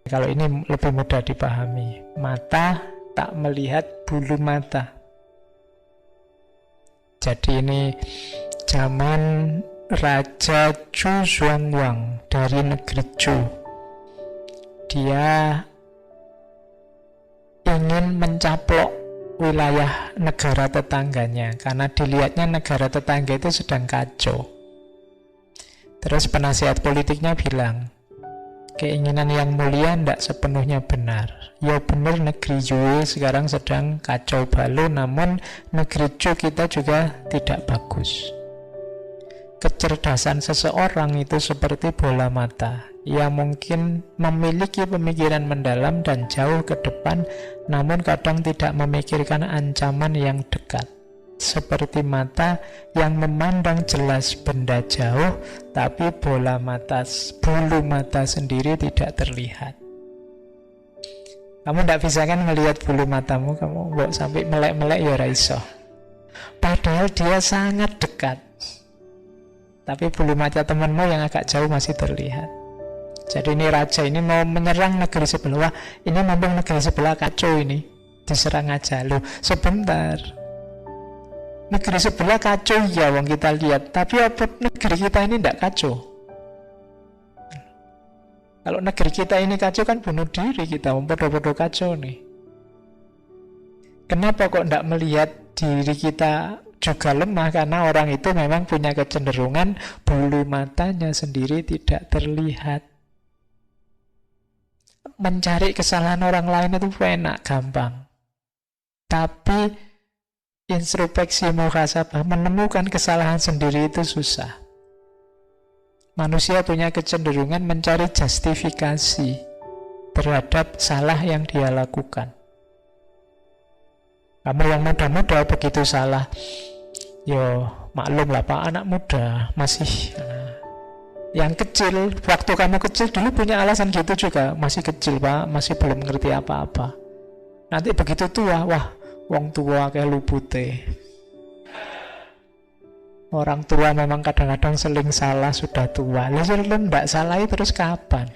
Kalau ini lebih mudah dipahami. Mata tak melihat bulu mata. Jadi ini zaman Raja Chu Xuanwang dari negeri Chu. Dia ingin mencaplok wilayah negara tetangganya karena dilihatnya negara tetangga itu sedang kacau. Terus penasihat politiknya bilang, keinginan yang mulia tidak sepenuhnya benar. Ya benar, negeri Yue sekarang sedang kacau balau, namun negeri Chu kita juga tidak bagus. Kecerdasan seseorang itu seperti bola mata. Ia mungkin memiliki pemikiran mendalam dan jauh ke depan, namun kadang tidak memikirkan ancaman yang dekat. Seperti mata yang memandang jelas benda jauh, tapi bulu mata sendiri tidak terlihat. Kamu tidak bisa kan melihat bulu matamu, kamu nggak sampai melek-melek ya raiso. Padahal dia sangat dekat. Tapi bulu mata temanmu yang agak jauh masih terlihat. Jadi ini raja ini mau menyerang negeri sebelah. Wah, ini mumpung negeri sebelah kacau ini, diserang aja. Loh, sebentar. Negeri sebelah kacau ya, wong kita lihat. Tapi apa negeri kita ini tidak kacau? Kalau negeri kita ini kacau kan bunuh diri kita, podo-podo kacau nih. Kenapa kok tidak melihat diri kita juga lemah? Karena orang itu memang punya kecenderungan bulu matanya sendiri tidak terlihat. Mencari kesalahan orang lain itu enak, gampang. Tapi introspeksi muhasabah, menemukan kesalahan sendiri itu susah. Manusia punya kecenderungan mencari justifikasi terhadap salah yang dia lakukan. Kamu yang muda-muda begitu salah, yo maklum lah Pak, anak muda masih. Yang kecil, waktu kamu kecil dulu punya alasan gitu juga, masih kecil Pak, masih belum ngerti apa-apa. Nanti begitu tua, wah, wong tua kayak lupute. Orang tua memang kadang-kadang seling salah sudah tua. Lalu tidak salah terus kapan?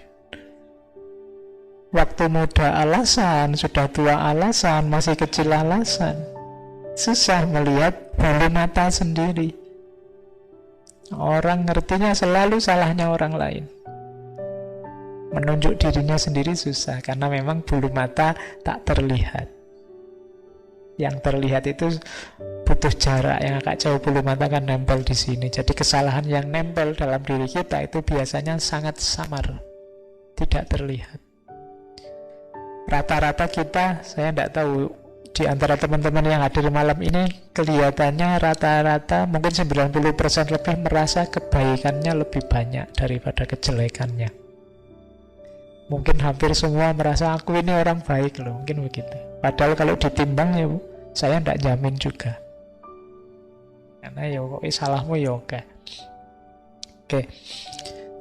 Waktu muda alasan, sudah tua alasan, masih kecil alasan. Susah melihat bulu mata sendiri. Orang ngertinya selalu salahnya orang lain. Menunjuk dirinya sendiri susah, karena memang bulu mata tak terlihat. Yang terlihat itu butuh jarak yang agak jauh, bulu mata kan nempel di sini. Jadi kesalahan yang nempel dalam diri kita itu biasanya sangat samar, tidak terlihat. Rata-rata kita, saya tidak tahu, di antara teman-teman yang hadir malam ini, kelihatannya rata-rata mungkin 90% lebih merasa kebaikannya lebih banyak daripada kejelekannya. Mungkin hampir semua merasa aku ini orang baik loh, mungkin begitu. Padahal kalau ditimbang ya Bu, saya tidak jamin juga. Karena ya kok salahmu ya oke.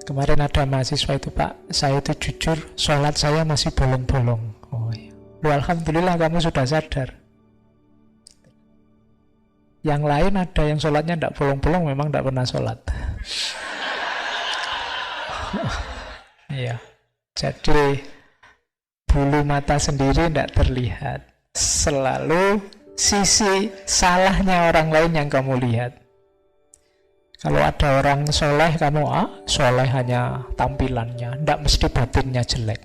Kemarin ada mahasiswa itu, Pak, saya itu jujur, sholat saya masih bolong-bolong. Oh iya. Alhamdulillah kamu sudah sadar. Yang lain ada yang sholatnya tidak bolong-bolong, memang tidak pernah sholat. Iya. Jadi bulu mata sendiri tidak terlihat. Selalu sisi salahnya orang lain yang kamu lihat. Kalau ada orang soleh, kamu soleh hanya tampilannya, tidak mesti batinnya jelek.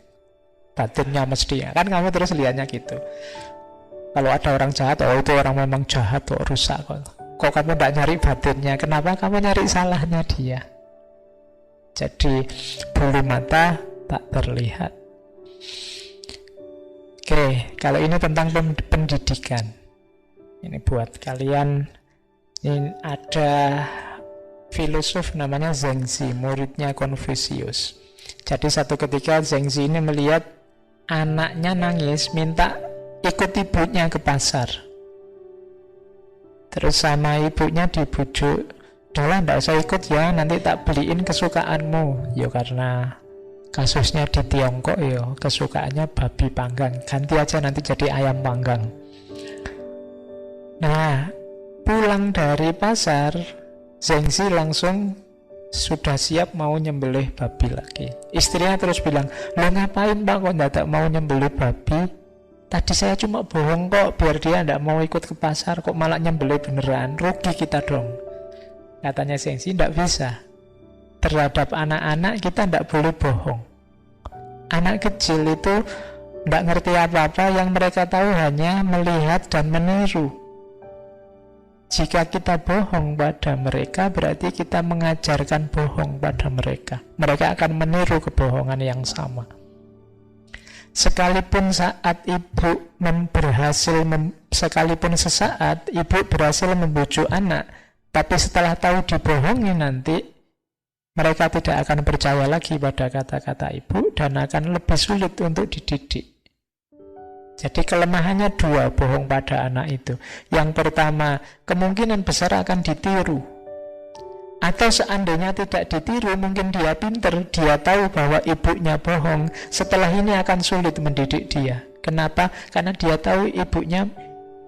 Batinnya mesti, kan kamu terus lihatnya gitu. Kalau ada orang jahat, oh itu orang memang jahat, kok rusak kok. Kok kamu tidak nyari batinnya? Kenapa kamu nyari salahnya dia? Jadi bulu mata tak terlihat. Oke, kalau ini tentang pendidikan. Ini buat kalian. Ini ada filosof namanya Zhengzi, muridnya Confucius. Jadi satu ketika Zhengzi ini melihat anaknya nangis, minta ikut ibunya ke pasar. Terus sama ibunya dibujuk, "Udahlah, tidak usah ikut ya, nanti tak beliin kesukaanmu." Ya karena kasusnya di Tiongkok ya, kesukaannya babi panggang, ganti aja nanti jadi ayam panggang. Nah, pulang dari pasar, Zhengzi langsung sudah siap mau nyembelih babi lagi. Istrinya terus bilang, lo ngapain Pak kok tidak mau nyembelih babi? Tadi saya cuma bohong kok, biar dia tidak mau ikut ke pasar, kok malah nyembelih beneran, rugi kita dong. Katanya Sengsi, tidak bisa. Terhadap anak-anak kita tidak boleh bohong. Anak kecil itu tidak ngerti apa-apa, yang mereka tahu hanya melihat dan meniru. Jika kita bohong pada mereka, berarti kita mengajarkan bohong pada mereka. Mereka akan meniru kebohongan yang sama. Sekalipun saat ibu sekalipun sesaat ibu berhasil membujuk anak, tapi setelah tahu dibohongi nanti, mereka tidak akan percaya lagi pada kata-kata ibu dan akan lebih sulit untuk dididik. Jadi kelemahannya dua bohong pada anak itu. Yang pertama, kemungkinan besar akan ditiru. Atau seandainya tidak ditiru, mungkin dia pinter, dia tahu bahwa ibunya bohong. Setelah ini akan sulit mendidik dia. Kenapa? Karena dia tahu ibunya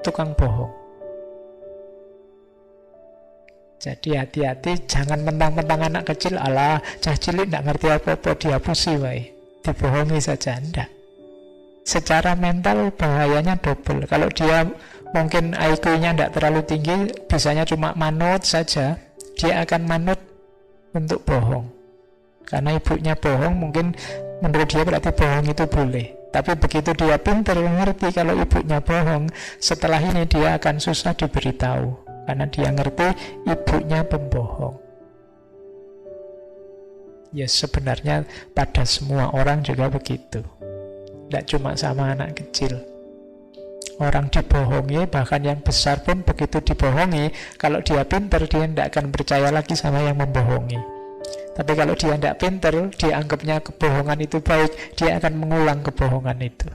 tukang bohong. Jadi hati-hati, jangan mentang-mentang anak kecil, alah, cah cilik tidak ngerti apa-apa, dihapusi wae, dibohongi saja, ndak. Secara mental bahayanya double. Kalau dia mungkin IQ-nya tidak terlalu tinggi, bisanya cuma manut saja, dia akan manut untuk bohong. Karena ibunya bohong, mungkin menurut dia berarti bohong itu boleh. Tapi begitu dia pintar ngerti kalau ibunya bohong, setelah ini dia akan susah diberitahu. Karena dia ngerti ibunya pembohong. Ya sebenarnya pada semua orang juga begitu. Tidak cuma sama anak kecil. Orang dibohongi, bahkan yang besar pun begitu dibohongi, kalau dia pintar, dia tidak akan percaya lagi sama yang membohongi. Tapi kalau dia tidak pintar, dia anggapnya kebohongan itu baik, dia akan mengulang kebohongan itu.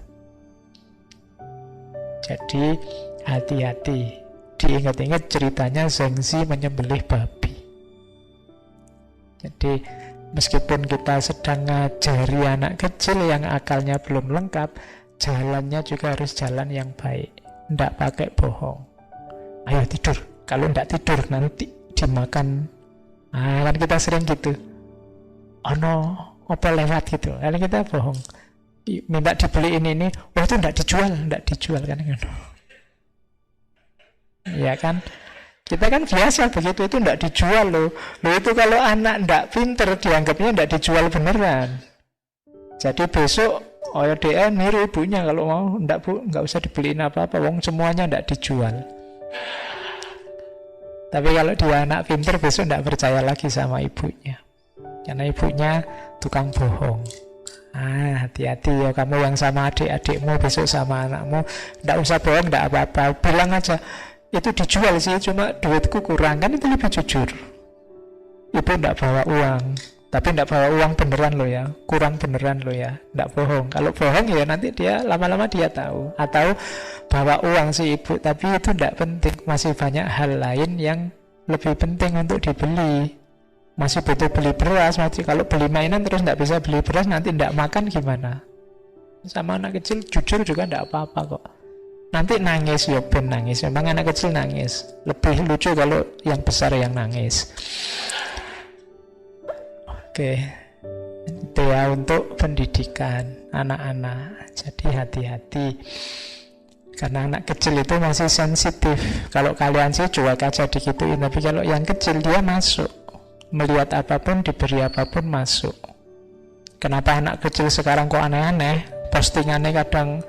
Jadi hati-hati. Diingat-ingat ceritanya Zhengzi menyembelih babi. Jadi meskipun kita sedang ngajari anak kecil yang akalnya belum lengkap, jalannya juga harus jalan yang baik. Tidak pakai bohong. Ayo tidur. Kalau tidak tidur nanti dimakan. Nah, kan kita sering gitu. Oh no, apa lewat gitu. Lalu kita bohong. Minta dibeliin ini. Wah itu tidak dijual kan. Ya kan? Kita kan biasa begitu, itu tidak dijual loh. Loh itu kalau anak tidak pinter, dianggapnya tidak dijual beneran. Jadi besok dia niru ibunya, kalau mau tidak bu, nggak usah dibeliin apa-apa, wong semuanya tidak dijual. Tapi kalau dia anak pinter, besok tidak percaya lagi sama ibunya, karena ibunya tukang bohong. Hati-hati ya kamu yang sama adik-adikmu, besok sama anakmu, tidak usah bohong, tidak apa-apa, bilang aja itu dijual sih, cuma duitku kurang, kan itu lebih jujur. Ibu tidak bawa uang, tapi tidak bawa uang beneran loh ya, kurang beneran loh ya, tidak bohong. Kalau bohong ya nanti dia lama-lama dia tahu. Atau bawa uang si ibu, tapi itu tidak penting, masih banyak hal lain yang lebih penting untuk dibeli. Masih butuh beli beras, masih kalau beli mainan terus tidak bisa beli beras, nanti tidak makan gimana? Sama anak kecil jujur juga tidak apa-apa kok. Nanti nangis, ya ben nangis. Memang anak kecil nangis. Lebih lucu kalau yang besar yang nangis. Oke. Itu ya untuk pendidikan anak-anak. Jadi hati-hati. Karena anak kecil itu masih sensitif. Kalau kalian sih cuek aja digituin. Tapi kalau yang kecil dia masuk. Melihat apapun, diberi apapun masuk. Kenapa anak kecil sekarang kok aneh-aneh? Postingannya kadang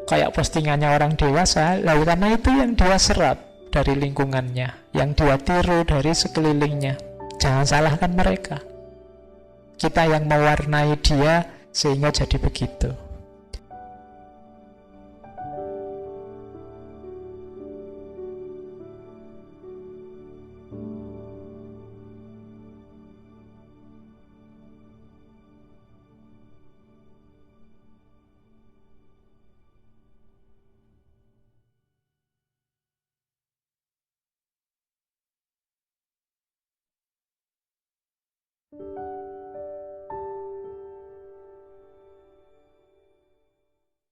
kayak postingannya orang dewasa, lalu karena itu yang dia serap dari lingkungannya, yang dia tiru dari sekelilingnya. Jangan salahkan mereka. Kita yang mewarnai dia sehingga jadi begitu.